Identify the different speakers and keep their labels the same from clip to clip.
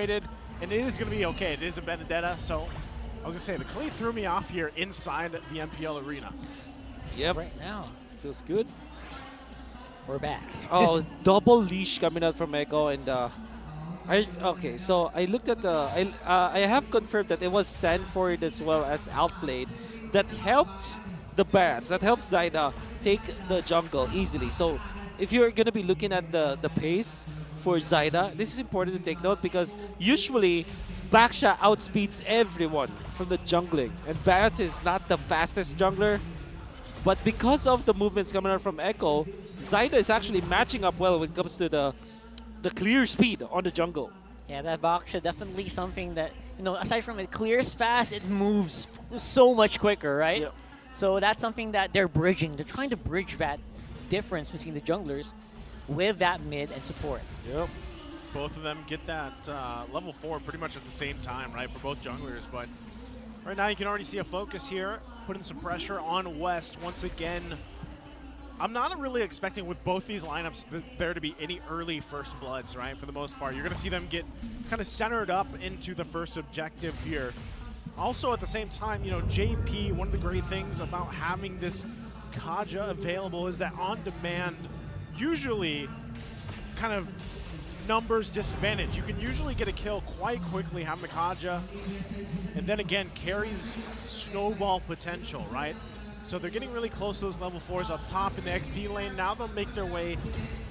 Speaker 1: situated, and it is going to be okay. It is a Benedetta, so I was going to say, the Klee threw me off here inside the MPL arena.
Speaker 2: Yep.
Speaker 3: Right now,
Speaker 2: Feels good.
Speaker 3: we're back.
Speaker 2: Oh, double leash coming out from Echo, and okay. So I looked at the. I have confirmed that it was Sanford as well as Outplayed that helped the Barats, that helped Zyda take the jungle easily. So if you're gonna be looking at the pace for Zyda, this is important to take note because usually Baksha outspeeds everyone from the jungling, and Barats is not the fastest jungler. But because of the movements coming out from Echo, Zyda is actually matching up well when it comes to the clear speed on the jungle.
Speaker 3: Yeah, that Baksha definitely something that, aside from it clears fast, it moves so much quicker, right?
Speaker 2: Yep.
Speaker 3: So that's something that they're bridging. They're trying to bridge that difference between the junglers with that mid and support.
Speaker 2: Yep.
Speaker 1: Both of them get that level 4 pretty much at the same time, right, for both junglers. But right now you can already see a focus here, putting some pressure on West once again. I'm not really expecting with both these lineups there to be any early first bloods, right, for the most part. You're going to see them get kind of centered up into the first objective here. Also, at the same time, JP, one of the great things about having this Kaja available is that on demand usually kind of numbers disadvantage. You can usually get a kill quite quickly having the Kaja, and then again carries snowball potential, right? So they're getting really close to those level 4s up top in the XP lane. Now they'll make their way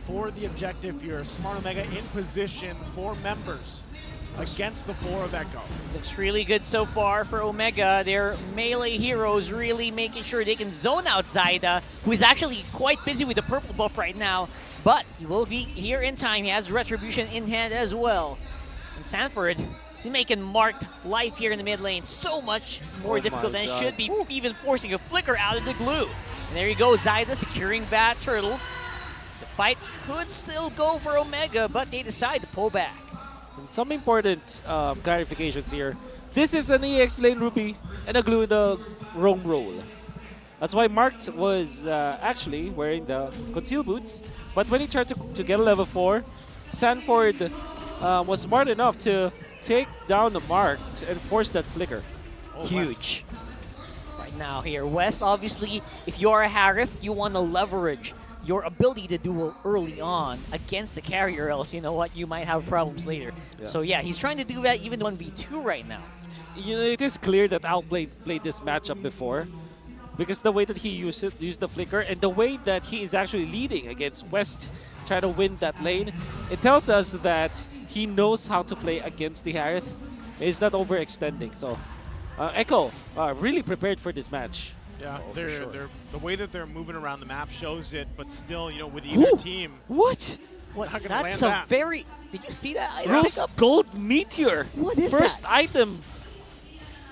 Speaker 1: for the objective here. Smart Omega in position for members against the 4 of Echo.
Speaker 3: Looks really good so far for Omega. Their melee heroes really making sure they can zone out Zyda, who is actually quite busy with the purple buff right now. But he will be here in time. He has Retribution in hand as well. And Sanford, he's making marked life here in the mid lane so much more difficult than it should be, even forcing a flicker out of the glue. And there you go, Zyda securing that turtle. The fight could still go for Omega, but they decide to pull back.
Speaker 2: And some important clarifications here. This is an EX Plane Ruby and a glue in the wrong role. That's why Marked was actually wearing the conceal boots. But when he tried to get a level 4, Sanford was smart enough to take down the Marked and force that flicker.
Speaker 1: Oh,
Speaker 3: Huge. Right now here, West, obviously, if you're a Harith, you want to leverage your ability to duel early on against the carrier, else you know what, you might have problems later.
Speaker 2: Yeah.
Speaker 3: So yeah, he's trying to do that even 1v2 right now.
Speaker 2: It is clear that Outplayed played this matchup before because the way that he used the flicker and the way that he is actually leading against West, trying to win that lane, it tells us that he knows how to play against the Harith. He's not overextending. So Echo really prepared for this match.
Speaker 1: Yeah,
Speaker 2: Oh,
Speaker 1: they're the way that they're moving around the map shows it, but still, with either team.
Speaker 2: What?
Speaker 3: What?
Speaker 1: Not gonna
Speaker 3: That's
Speaker 1: land
Speaker 3: a
Speaker 1: that.
Speaker 3: very... Did you see that item
Speaker 2: Rose
Speaker 3: pickup?
Speaker 2: Gold Meteor.
Speaker 3: What is
Speaker 2: First
Speaker 3: that?
Speaker 2: item.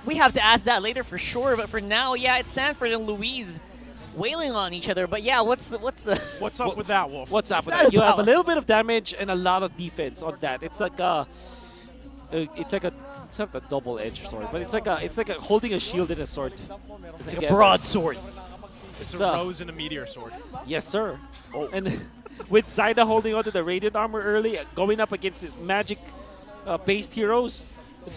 Speaker 3: We have to ask that later for sure, but for now, yeah, it's Sanford and Louise wailing on each other. But yeah, what's
Speaker 1: What's up with that, Wolf?
Speaker 2: What's up with
Speaker 3: that
Speaker 2: that? You have a
Speaker 3: about?
Speaker 2: little bit of damage and a lot of defense on that. It's like a, it's not a double-edged sword, but it's like a holding a shield and a sword.
Speaker 3: It's like a broadsword.
Speaker 1: It's
Speaker 2: It's
Speaker 1: a
Speaker 2: a-
Speaker 1: rose and a meteor sword.
Speaker 2: Yes, sir. Oh. And with Zyda holding onto the Radiant Armor early, going up against his magic-based heroes,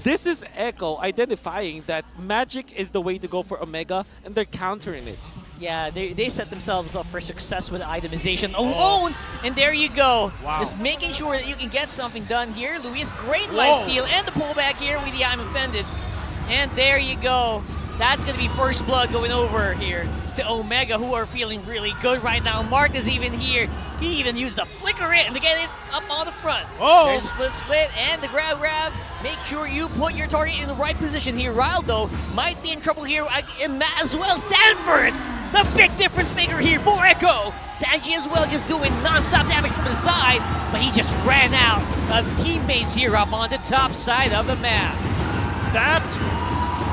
Speaker 2: this is Echo identifying that magic is the way to go for Omega, and they're countering it.
Speaker 3: Yeah, they set themselves up for success with itemization alone, and there you go.
Speaker 1: Wow.
Speaker 3: Just making sure that you can get something done here. Luis, great lifesteal and the pullback here with the I'm Offended. And there you go. That's going to be first blood going over here to Omega, who are feeling really good right now. Mark is even here. He even used the flicker in to get it up on the front.
Speaker 1: Oh!
Speaker 3: There's split and the grab. Make sure you put your target in the right position here. Rildo might be in trouble here as well. Sanford, the big difference maker here for Echo. Sanji as well, just doing non-stop damage from the side, but he just ran out of teammates here up on the top side of the map.
Speaker 1: That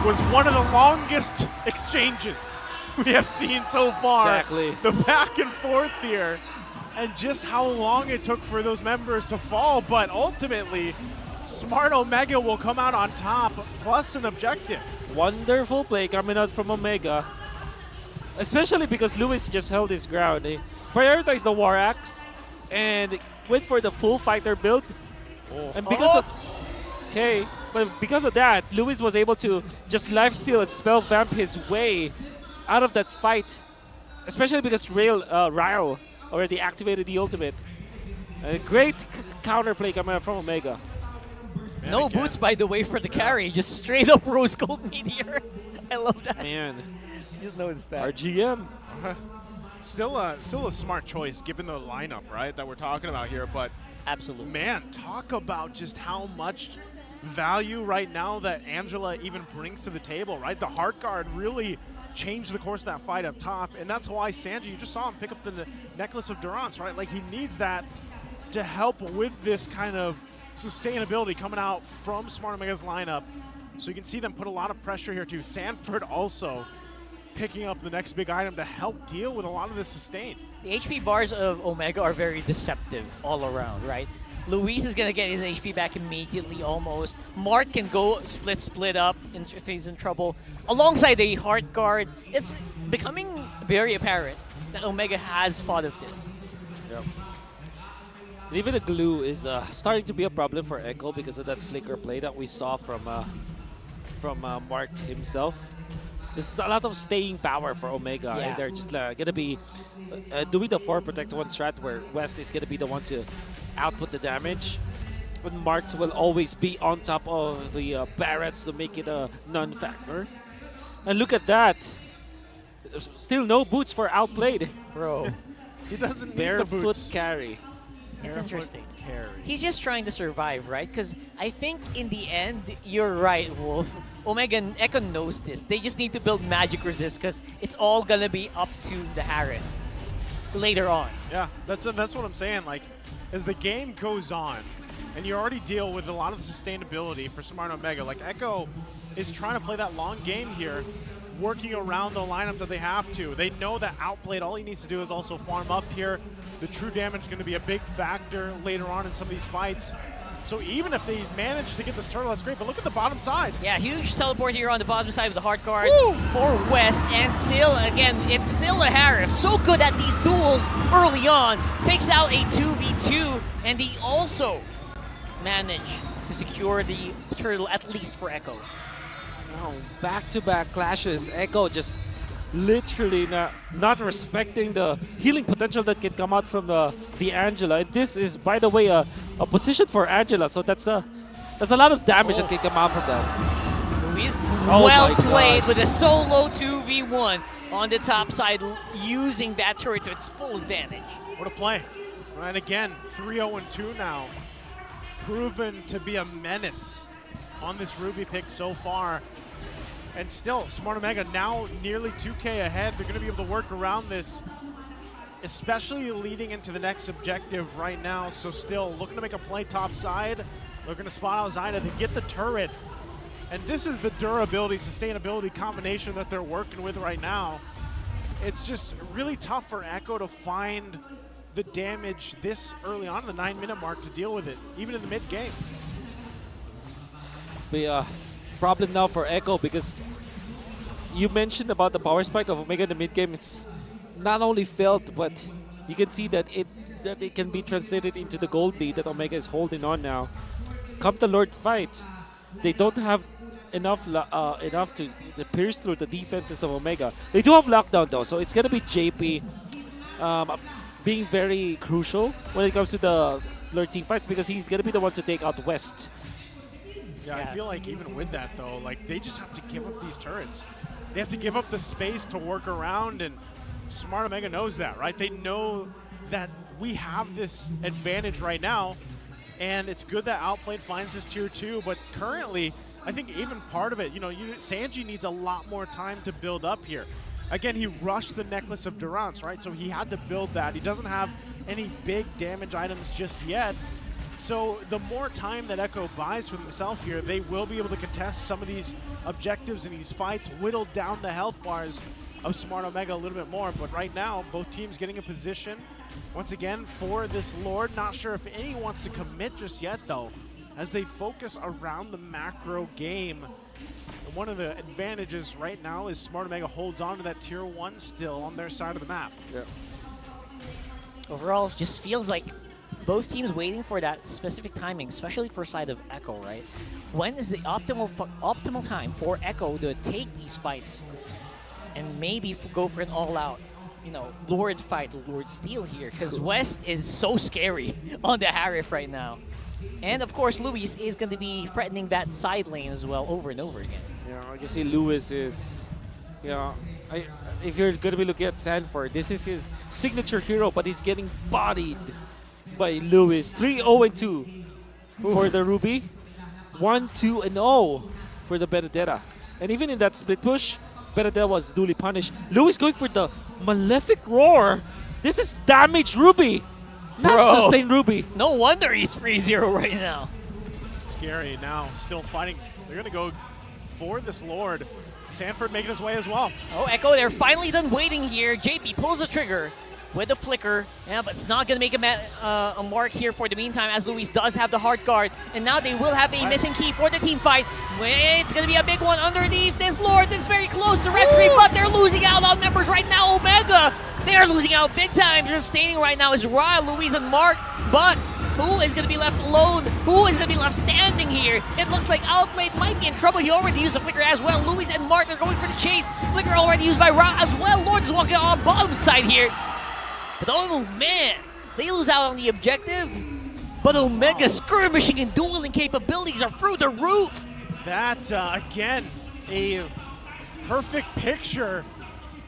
Speaker 1: was one of the longest exchanges we have seen so far.
Speaker 2: Exactly.
Speaker 1: The back and forth here, and just how long it took for those members to fall, but ultimately, Smart Omega will come out on top, plus an objective.
Speaker 2: Wonderful play coming out from Omega. Especially because Lewis just held his ground. He prioritized the War Axe and went for the full fighter build. And because of okay. But because of that, Luis was able to just lifesteal and spell vamp his way out of that fight. Especially because Ryo already activated the ultimate. A great counterplay coming out from Omega.
Speaker 3: No
Speaker 1: again.
Speaker 3: boots, by the way, for the carry. Just straight up rose gold meteor. I love that.
Speaker 2: Man,
Speaker 3: Just noticed that.
Speaker 2: RGM.
Speaker 1: Still a smart choice given the lineup, right, that we're talking about here. But
Speaker 3: Absolutely.
Speaker 1: man, talk about just how much value right now that Angela even brings to the table, right? The heart guard really changed the course of that fight up top, and that's why Sanji, you just saw him pick up the necklace of Durance, right? Like, he needs that to help with this kind of sustainability coming out from Smart Omega's lineup. So you can see them put a lot of pressure here too. Sanford also picking up the next big item to help deal with a lot of the sustain.
Speaker 3: The HP bars of Omega are very deceptive all around, right? Luis is going to get his HP back immediately almost. Mark can go split up if he's in trouble. Alongside the heart guard, it's becoming very apparent that Omega has thought of this.
Speaker 2: Yep. And even the glue is starting to be a problem for Echo because of that flicker play that we saw from Mark himself. There's a lot of staying power for Omega,
Speaker 3: Yeah.
Speaker 2: and they're just going to be doing the 4 protect 1 strat where West is going to be the one to output the damage. But Mark will always be on top of the Barretts to make it a non-factor. And look at that. There's still no boots for Outplayed.
Speaker 3: Bro,
Speaker 1: He doesn't need the
Speaker 2: Barefoot
Speaker 1: boots.
Speaker 2: carry.
Speaker 3: it's
Speaker 1: Barefoot
Speaker 3: interesting.
Speaker 1: carry.
Speaker 3: He's just trying to survive, right? Because I think in the end, you're right, Wolf. Omega and Echo knows this. They just need to build magic resist because it's all going to be up to the Harith later on.
Speaker 1: Yeah, that's what I'm saying. Like, as the game goes on, and you already deal with a lot of the sustainability for Smart Omega, like Echo is trying to play that long game here, working around the lineup that they have to. They know that Outplayed, all he needs to do is also farm up here. The true damage is going to be a big factor later on in some of these fights. So even if they manage to get this turtle, that's great. But look at the bottom side.
Speaker 3: Yeah, huge teleport here on the bottom side of the heart guard
Speaker 1: Woo!
Speaker 3: for West. And still, again, it's still a Harith. So good at these duels early on. Takes out a 2v2. And he also managed to secure the turtle, at least for Echo.
Speaker 2: Wow, back-to-back clashes. Echo just literally not respecting the healing potential that can come out from the Angela. And this is, by the way, a position for Angela, so that's a lot of damage that can come out from that.
Speaker 3: Luis,
Speaker 2: Oh
Speaker 3: well
Speaker 2: my
Speaker 3: played
Speaker 2: God.
Speaker 3: with a solo 2v1 on the top side, using that turret to its full advantage.
Speaker 1: What a play. And again, 3-0-2 now. Proven to be a menace on this Ruby pick so far. And still, Smart Omega now nearly 2K ahead. They're going to be able to work around this, especially leading into the next objective right now. So still looking to make a play top side. They're going to spot out Zyda to get the turret. And this is the durability, sustainability combination that they're working with right now. It's just really tough for Echo to find the damage this early on in the 9-minute mark to deal with it, even in the mid-game.
Speaker 2: Be a problem now for Echo because you mentioned about the power spike of Omega in the mid game. It's not only felt, but you can see that it can be translated into the gold lead that Omega is holding on now. Come the Lord fight, they don't have enough to pierce through the defenses of Omega. They do have lockdown though, so it's gonna be JP being very crucial when it comes to the Lord team fights because he's gonna be the one to take out West.
Speaker 1: Yeah, I feel like even with that, though, like, they just have to give up these turrets. They have to give up the space to work around, and Smart Omega knows that, right? They know that we have this advantage right now, and it's good that Outplayed finds this tier 2, but currently, I think even part of it, Sanji needs a lot more time to build up here. Again, he rushed the Necklace of Durance, right? So he had to build that. He doesn't have any big damage items just yet. So the more time that Echo buys for himself here, they will be able to contest some of these objectives in these fights, whittle down the health bars of Smart Omega a little bit more. But right now, both teams getting a position, once again, for this Lord. Not sure if any wants to commit just yet, though, as they focus around the macro game. And one of the advantages right now is Smart Omega holds on to that tier 1 still on their side of the map.
Speaker 2: Yeah.
Speaker 3: Overall, it just feels like both teams waiting for that specific timing, especially for side of Echo, right? When is the optimal time for Echo to take these fights and maybe go for an all-out, Lord fight, Lord Steal here? Because West is so scary on the Harif right now. And of course, Luis is going to be threatening that side lane as well over and over again.
Speaker 2: I can see Lewis is, if you're going to be looking at Sanford, this is his signature hero, but he's getting bodied by Lewis. 3-0-2 for the Ruby. 1-2-0 for the Benedetta. And even in that split push, Benedetta was duly punished. Lewis going for the Malefic Roar. This is damaged Ruby, not
Speaker 3: Bro.
Speaker 2: sustained Ruby.
Speaker 3: No wonder he's 3-0 right now.
Speaker 1: Scary now, still fighting. They're going to go for this Lord. Sanford making his way as well.
Speaker 3: Oh, Echo, they're finally done waiting here. JP pulls the trigger with the flicker. Yeah, but it's not going to make a mark here for the meantime, as Luis does have the hard guard. And now they will have a missing key for the team fight. It's going to be a big one underneath this Lord that's very close to Red 3, but they're losing out on members right now. Omega, they're losing out big time. Just standing right now is Ra, Luis, and Mark. But who is going to be left alone? Who is going to be left standing here? It looks like Outplayed might be in trouble. He already used the flicker as well. Luis and Mark are going for the chase. Flicker already used by Ra as well. Lord is walking on bottom side here. But oh man, they lose out on the objective. But Omega's skirmishing and dueling capabilities are through the roof.
Speaker 1: That, again, a perfect picture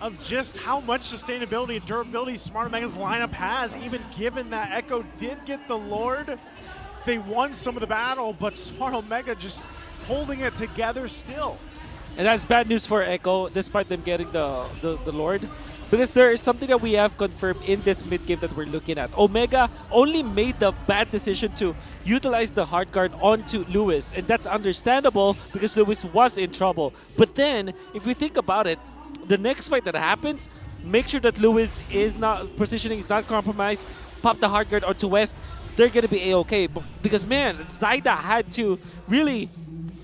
Speaker 1: of just how much sustainability and durability Smart Omega's lineup has, even given that Echo did get the Lord. They won some of the battle, but Smart Omega just holding it together still.
Speaker 2: And that's bad news for Echo, despite them getting the Lord. Because there is something that we have confirmed in this mid-game that we're looking at. Omega only made the bad decision to utilize the hard guard onto Lewis. And that's understandable because Lewis was in trouble. But then, if we think about it, the next fight that happens, make sure that Lewis is not, positioning is not compromised, pop the hard guard onto West, they're going to be A-okay. Because, man, Zaida had to really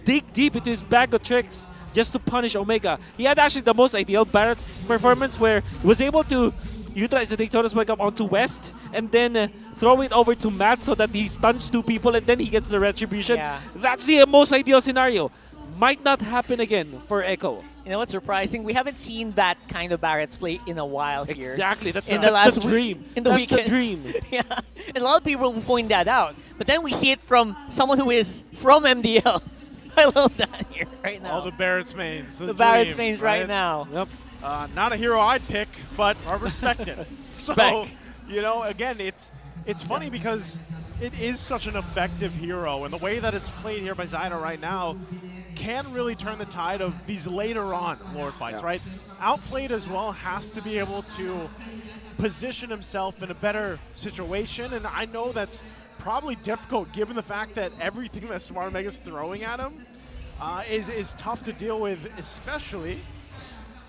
Speaker 2: dig deep into his bag of tricks just to punish Omega. He had actually the most ideal Barrett's performance where he was able to utilize the Daytona's wake up onto West and then throw it over to Matt so that he stuns two people and then he gets the retribution.
Speaker 3: Yeah.
Speaker 2: That's the most ideal scenario. Might not happen again for Echo.
Speaker 3: You know what's surprising? We haven't seen that kind of Barrett's play in a while here.
Speaker 2: Exactly. That's,
Speaker 3: In
Speaker 2: that's
Speaker 3: the last
Speaker 2: the dream.
Speaker 3: in the
Speaker 2: that's
Speaker 3: weekend.
Speaker 2: the dream.
Speaker 3: Yeah, and a lot of people will point that out. But then we see it from someone who is from MDL. I love that here right now.
Speaker 1: All the Barrett's mains.
Speaker 3: The Barrett's mains right now.
Speaker 2: Yep.
Speaker 1: Not a hero I'd pick, but I respect it. So,
Speaker 3: Respect.
Speaker 1: again, it's funny because it is such an effective hero, and the way that it's played here by Zyda right now can really turn the tide of these later on Lord fights, right? Outplayed as well has to be able to position himself in a better situation, and I know that's probably difficult given the fact that everything that Smart Omega's throwing at him is tough to deal with, especially.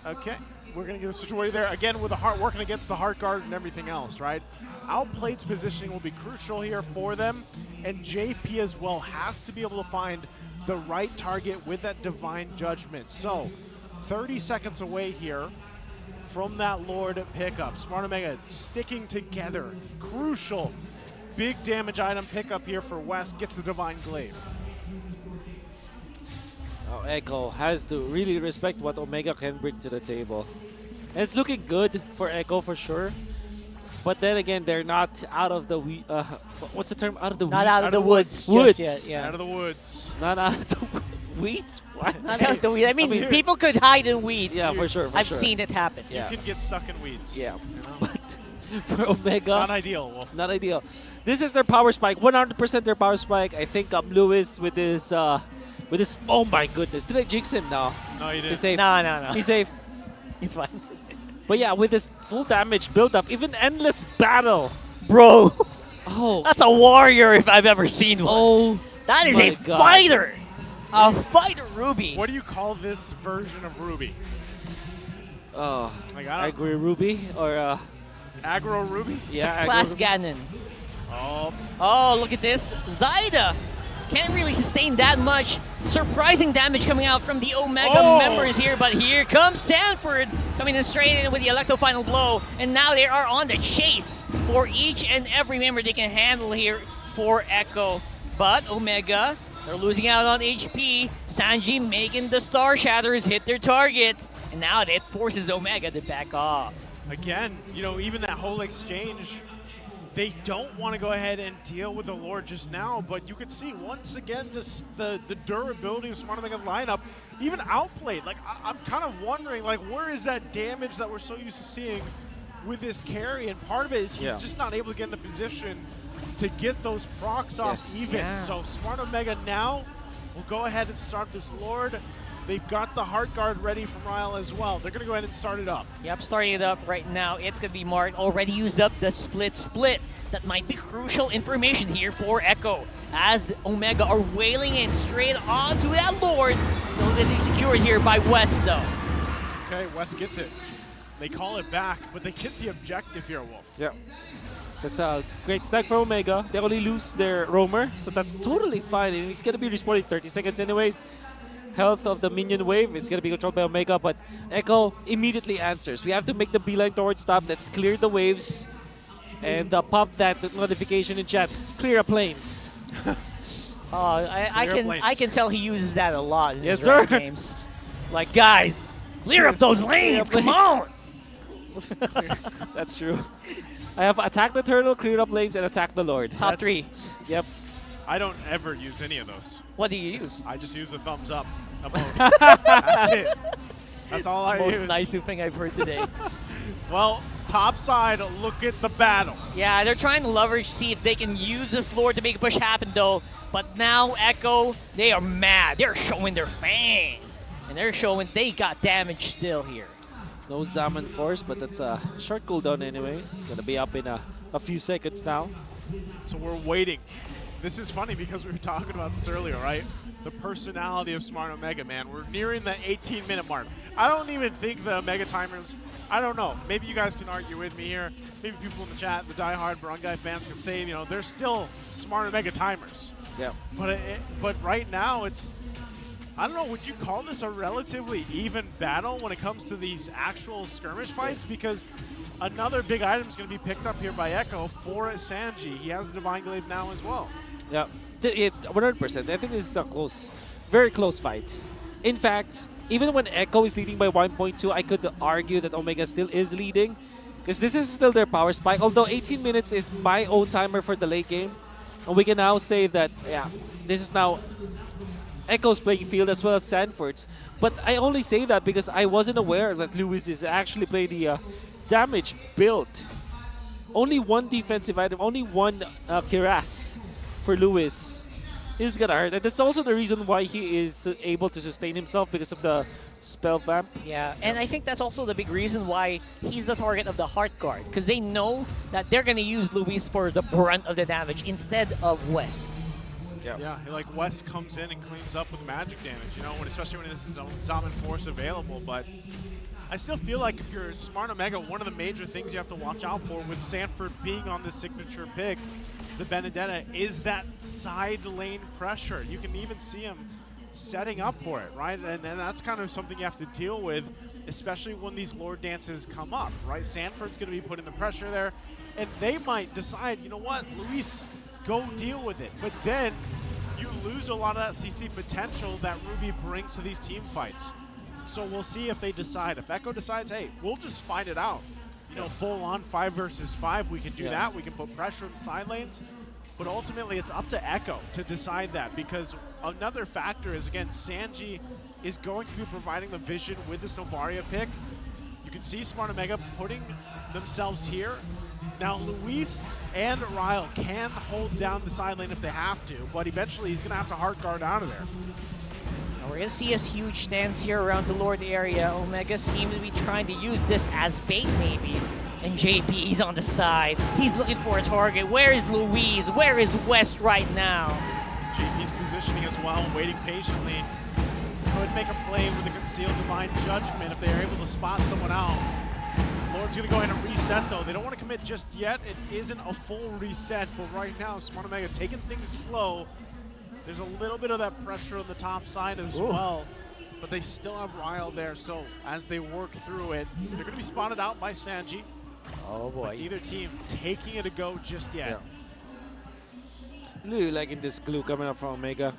Speaker 1: Okay, we're going to get a situation there again with the heart working against the heart guard and everything else, right? Outplayed's positioning will be crucial here for them, and JP as well has to be able to find the right target with that Divine Judgment. So, 30 seconds away here from that Lord pickup. Smart Omega sticking together, crucial. Big damage item pickup here for West, gets the Divine Glaive.
Speaker 2: Echo has to really respect what Omega can bring to the table. And it's looking good for Echo for sure. But then again, they're not out of the what's the term? Out of the
Speaker 3: Not
Speaker 2: weeds?
Speaker 3: out of the woods.
Speaker 2: Woods.
Speaker 3: Just yet, yeah.
Speaker 1: Out of the woods.
Speaker 2: Not out of the weeds? What?
Speaker 3: Not out of the weeds. I mean,
Speaker 1: I mean,
Speaker 3: people could hide in weeds.
Speaker 2: Yeah, for sure.
Speaker 3: I've seen it happen.
Speaker 2: Yeah.
Speaker 1: You can get stuck in weeds.
Speaker 2: Yeah.
Speaker 1: You know?
Speaker 2: But for Omega,
Speaker 1: Not ideal. Wolf.
Speaker 2: not ideal. This is their power spike. 100% their power spike. I think Lewis with his oh my goodness. Did I jinx him? No.
Speaker 1: No, you
Speaker 2: He's
Speaker 1: didn't.
Speaker 2: safe.
Speaker 3: No.
Speaker 2: He's safe.
Speaker 3: He's fine.
Speaker 2: But yeah, with this full damage build up, even endless battle.
Speaker 3: Bro,
Speaker 2: Oh.
Speaker 3: that's a warrior if I've ever seen one.
Speaker 2: Oh.
Speaker 3: That is
Speaker 2: my
Speaker 3: a
Speaker 2: God.
Speaker 3: fighter. A fighter, Ruby.
Speaker 1: What do you call this version of Ruby?
Speaker 2: Oh.
Speaker 1: Like, I don't
Speaker 2: Agree Ruby or
Speaker 1: Aggro Ruby?
Speaker 2: yeah.
Speaker 3: Class
Speaker 2: Ruby.
Speaker 3: Ganon.
Speaker 1: Oh,
Speaker 3: Oh, look at this. Zyda can't really sustain that much. Surprising damage coming out from the Omega members here, but here comes Sanford coming in straight in with the Electro Final Blow, and now they are on the chase for each and every member they can handle here for Echo. But Omega, they're losing out on HP. Sanji making the Star Shatters hit their targets, and now that forces Omega to back off.
Speaker 1: Again, you know, even that whole exchange, they don't want to go ahead and deal with the Lord just now, but you could see once again the durability of Smart Omega lineup even outplayed. Like, I'm kind of wondering, like, where is that damage that we're so used to seeing with this carry? And part of it is he's just not able to get in the position to get those procs off even.
Speaker 3: Yeah.
Speaker 1: So Smart Omega now will go ahead and start this Lord. They've got the Heart Guard ready from Ryle as well. They're going to go ahead and start it up.
Speaker 3: Yep, starting it up right now. It's going to be Martin. Already used up the split. That might be crucial information here for Echo, as the Omega are wailing in straight onto that Lord. Still getting secured here by West, though.
Speaker 1: Okay, West gets it. They call it back, but they get the objective here, Wolf.
Speaker 2: Yeah. That's a great stack for Omega. They only lose their roamer, so that's totally fine. And he's going to be respawning 30 seconds anyways. Health of the minion wave, it's going to be controlled by Omega, but Echo immediately answers. We have to make the beeline towards top. Let's clear the waves and pop that notification in chat. Clear up lanes.
Speaker 3: I can tell he uses that a lot in
Speaker 2: Yes,
Speaker 3: his ranked
Speaker 2: sir.
Speaker 3: games. Like, guys, clear up those lanes, come on!
Speaker 2: That's true. I have attack the turtle, clear up lanes, and attack the Lord.
Speaker 3: Top three.
Speaker 2: Yep.
Speaker 1: I don't ever use any of those.
Speaker 3: What do you use?
Speaker 1: I just use the thumbs up emote. That's it. That's all I
Speaker 3: Most
Speaker 1: use.
Speaker 3: nice thing I've heard today.
Speaker 1: Well, top side, look at the battle.
Speaker 3: Yeah, they're trying to leverage, see if they can use this Lord to make a push happen, though. But now Echo, they are mad. They're showing their fangs. And they're showing they got damage still here.
Speaker 2: No Zaman Force, but that's a short cooldown anyways. Gonna be up in a few seconds now.
Speaker 1: So we're waiting. This is funny because we were talking about this earlier, right? The personality of Smart Omega, man. We're nearing the 18-minute mark. I don't even think the Omega timers, I don't know. Maybe you guys can argue with me here. Maybe people in the chat, the diehard Barangay fans can say, you know, they're still Smart Omega timers.
Speaker 2: Yeah.
Speaker 1: But right now, it's, I don't know, would you call this a relatively even battle when it comes to these actual skirmish fights? Because another big item is going to be picked up here by Echo for Sanji. He has the Divine Glaive now as well.
Speaker 2: Yeah, 100%. I think this is a close, very close fight. In fact, even when Echo is leading by 1.2, I could argue that Omega still is leading, because this is still their power spike. Although 18 minutes is my own timer for the late game, and we can now say that, yeah, this is now Echo's playing field as well as Sanford's. But I only say that because I wasn't aware that Lewis is actually playing the damage build. Only one defensive item, only one Kiras for Lewis. This is gonna hurt. And that's also the reason why he is able to sustain himself, because of the spell vamp.
Speaker 3: Yeah, and I think that's also the big reason why he's the target of the Heart Guard, because they know that they're going to use Luis for the brunt of the damage instead of West.
Speaker 1: Yeah, like West comes in and cleans up with magic damage, you know, especially when there's Zaman Force available. But I still feel like if you're Smart Omega, one of the major things you have to watch out for with Sanford being on the signature pick, the Benedetta, is that side lane pressure. You can even see him setting up for it, right? And that's kind of something you have to deal with, especially when these Lord dances come up, right? Sanford's going to be putting the pressure there, and they might decide, you know what, Luis, go deal with it. But then you lose a lot of that CC potential that Ruby brings to these team fights. So we'll see if they decide. If Echo decides, hey, we'll just find it out. You know, full on 5 versus 5, we can do that. We can put pressure in the side lanes. But ultimately, it's up to Echo to decide that, because another factor is, again, Sanji is going to be providing the vision with this Novaria pick. You can see Smart Omega putting themselves here. Now, Luis and Ryle can hold down the side lane if they have to, but eventually he's going to have to Heart Guard out of there.
Speaker 3: Now we're going to see a huge stance here around the Lord area. Omega seems to be trying to use this as bait, maybe. And JP, he's on the side. He's looking for a target. Where is Louise? Where is West right now?
Speaker 1: JP's positioning as well, waiting patiently. Could make a play with a concealed Divine Judgment if they are able to spot someone out. Lord's going to go ahead and reset, though. They don't want to commit just yet. It isn't a full reset, but right now, Smart Omega taking things slow. There's a little bit of that pressure on the top side as well, but they still have Ryle there. So as they work through it, they're going to be spotted out by Sanji.
Speaker 3: Oh boy.
Speaker 1: Neither team taking it a go just yet.
Speaker 2: Really liking this glue coming up from Omega.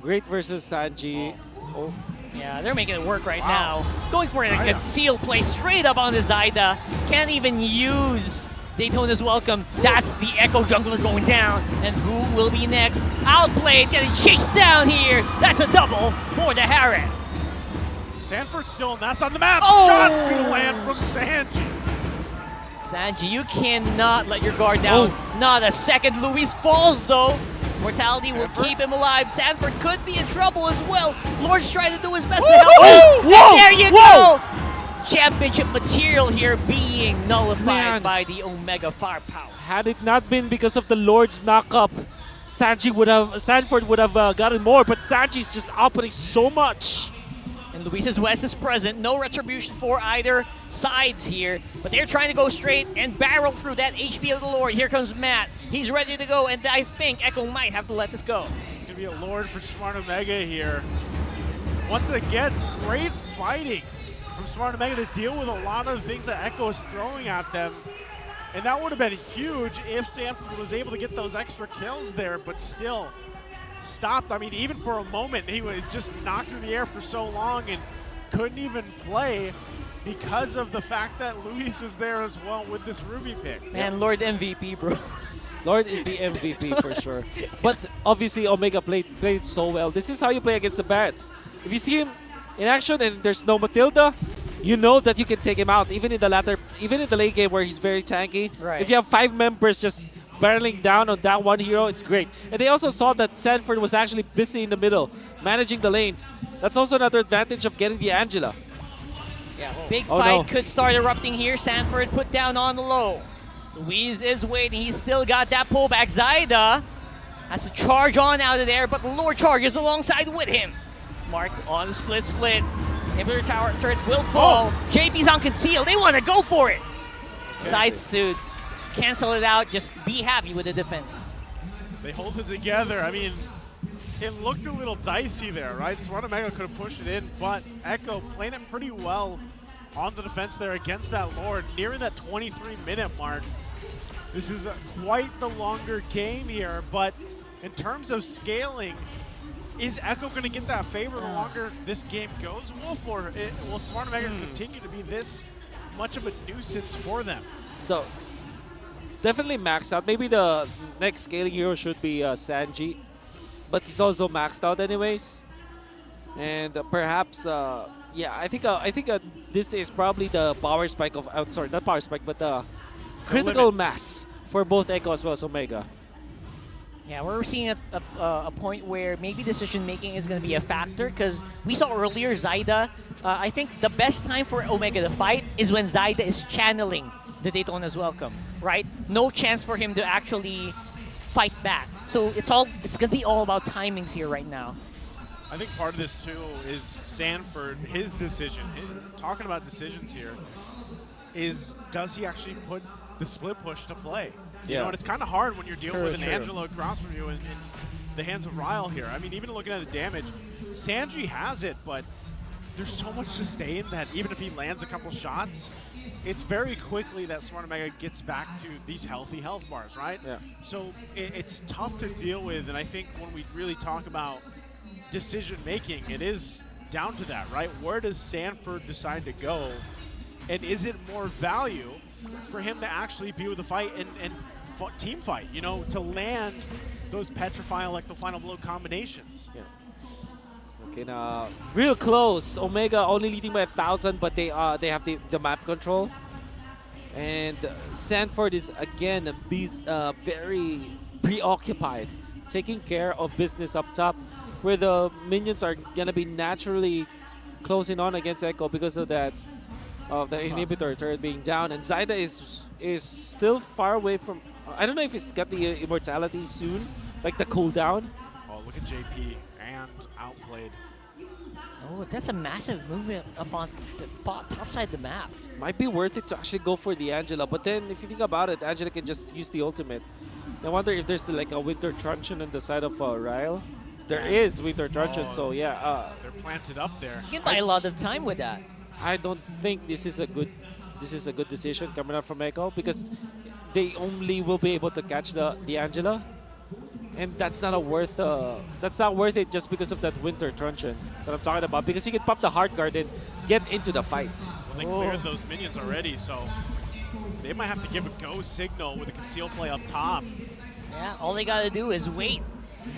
Speaker 2: Great versus Sanji. Oh.
Speaker 3: Yeah, they're making it work right now. Going for a concealed play straight up on the Zyda. Can't even use Daytona's welcome. That's the Echo jungler going down. And who will be next? Outplayed, getting chased down here. That's a double for the Harith.
Speaker 1: Sanford still, and that's on the map.
Speaker 3: Oh!
Speaker 1: Shot to land from Sanji.
Speaker 3: Sanji, you cannot let your guard down. Not a second. Luis falls though. Mortality will keep him alive. Sanford could be in trouble as well. Lord's trying to do his best to help him. And there you go! Championship material here being nullified by the Omega firepower.
Speaker 2: Had it not been because of the Lord's knock-up, Sanford would have gotten more, but Sanji's just outputting so much.
Speaker 3: And Luis's West is present. No retribution for either sides here. But they're trying to go straight and barrel through that HP of the Lord. Here comes Matt. He's ready to go, and I think Echo might have to let this go.
Speaker 1: It's going to be a Lord for Smart Omega here. Once again, great fighting from Smart Omega to deal with a lot of things that Echo is throwing at them. And that would have been huge if Sanford was able to get those extra kills there, but still stopped. I mean, even for a moment, he was just knocked in the air for so long and couldn't even play because of the fact that Luis was there as well with this Ruby pick.
Speaker 3: Man, Lord MVP, bro.
Speaker 2: Lord is the MVP for sure. But obviously, Omega played so well. This is how you play against the Bats. If you see him in action and there's no Matilda, you know that you can take him out. Even in the late game where he's very tanky.
Speaker 3: Right.
Speaker 2: If you have 5 members just barreling down on that one hero, it's great. And they also saw that Sanford was actually busy in the middle, managing the lanes. That's also another advantage of getting the Angela.
Speaker 3: Yeah, big fight could start erupting here. Sanford put down on the low. Luis is waiting. He's still got that pullback. Zyda has to charge on out of there, but the Lord charges alongside with him. Marked on the split. Inhibitor tower turret will fall. JP's on conceal. They want to go for it. Sides to cancel it out. Just be happy with the defense.
Speaker 1: They hold it together. I mean, it looked a little dicey there, right? Smart Omega could have pushed it in, but Echo playing it pretty well on the defense there against that Lord, nearing that 23-minute mark. This is quite the longer game here, but in terms of scaling, is Echo going to get that favor the longer this game goes? Will Smart Omega continue to be this much of a nuisance for them?
Speaker 2: So, definitely maxed out. Maybe the next scaling hero should be Sanji, but he's also maxed out anyways. And perhaps, yeah, I think this is probably the power spike of, sorry, not power spike, but the critical mass for both Echo as well as Omega.
Speaker 3: Yeah, we're seeing a point where maybe decision making is going to be a factor, because we saw earlier Zyda. I think the best time for Omega to fight is when Zyda is channeling the Daytona's welcome, right? No chance for him to actually fight back. So it's going to be all about timings here right now.
Speaker 1: I think part of this too is Sanford, his decision. Talking about decisions here, is does he actually put the split push to play? You know, and it's kind of hard when you're dealing with an Angelo across from you in the hands of Ryle here. I mean, even looking at the damage, Sanji has it, but there's so much sustain that even if he lands a couple shots, it's very quickly that Smart Omega gets back to these healthy health bars, right? Yeah. So it's tough to deal with, and I think when we really talk about decision making, it is down to that, right? Where does Sanford decide to go? And is it more value for him to actually be with the fight and team fight, you know, to land those petrify like the final blow combinations?
Speaker 2: Yeah. Okay, now real close. Omega only leading by 1,000, but they have the map control. And Sanford is again very preoccupied, taking care of business up top, where the minions are gonna be naturally closing on against Echo because of that. Of the inhibitor turret being down, and Zyda is still far away from. I don't know if he's got the immortality soon, like the cooldown.
Speaker 1: Oh, look at JP and outplayed.
Speaker 3: Oh, that's a massive movement up on the top side of the map.
Speaker 2: Might be worth it to actually go for the Angela, but then if you think about it, Angela can just use the ultimate. I wonder if there's like a winter truncheon on the side of Ryle. There is winter truncheon, so yeah.
Speaker 1: They're planted up there.
Speaker 3: You can buy a lot of time with that.
Speaker 2: I don't think this is a good decision coming out from Echo because they only will be able to catch the Angela, and that's not worth it just because of that winter truncheon that I'm talking about, because you can pop the hard guard and get into the fight.
Speaker 1: Well, they cleared those minions already, so they might have to give a go signal with a conceal play up top.
Speaker 3: Yeah, all they gotta do is wait.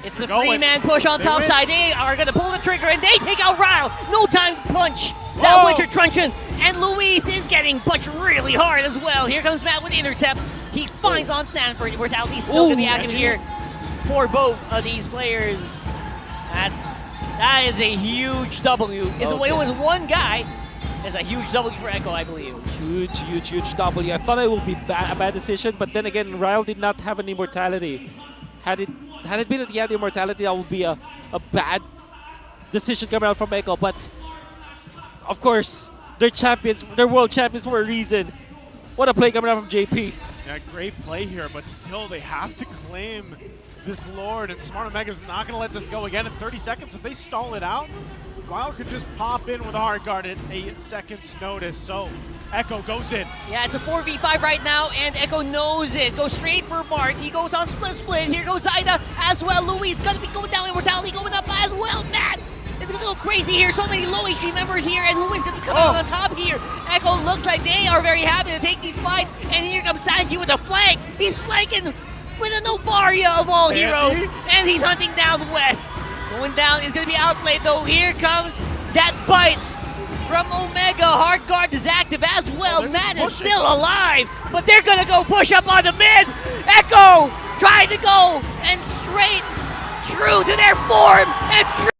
Speaker 3: It's a
Speaker 1: going.
Speaker 3: three-man push on
Speaker 1: They
Speaker 3: top
Speaker 1: win.
Speaker 3: side. They are gonna pull the trigger and they take out Ryle. No time to punch that
Speaker 1: Whoa.
Speaker 3: winter truncheon. And Luis is getting punched really hard as well. Here comes Matt with the intercept. He finds on Sanford. Mortality's still gonna be active here for both of these players. That is a huge W. It was one guy. It's a huge W for Echo, I believe.
Speaker 2: Huge W. I thought it would be a bad decision, but then again, Ryle did not have an immortality. Had it been that he had the immortality, that would be a bad decision coming out from Echo. But of course, they're champions. They're world champions for a reason. What a play coming out from JP.
Speaker 1: Yeah, great play here, but still they have to claim this Lord, and Smart Omega's not going to let this go again in 30 seconds. If they stall it out, Wild could just pop in with a hard guard at 8 seconds notice. So Echo goes in.
Speaker 3: Yeah, it's a 4v5 right now, and Echo knows it. Goes straight for Mark. He goes on split. Here goes Ida as well. Luis gonna be going down. Immortality going up as well. Matt, it's gonna go crazy here. So many low HP members here, and Luis gonna be coming out on top here. Echo looks like they are very happy to take these fights, and here comes Sanji with a flank. He's flanking with a Novaria of all heroes, and he's hunting down West. Going down is going to be outplayed though. Here comes that bite from Omega. Hard guard is active as well. Matt is still alive, but they're going to go push up on the mid. Echo trying to go and straight true to their form and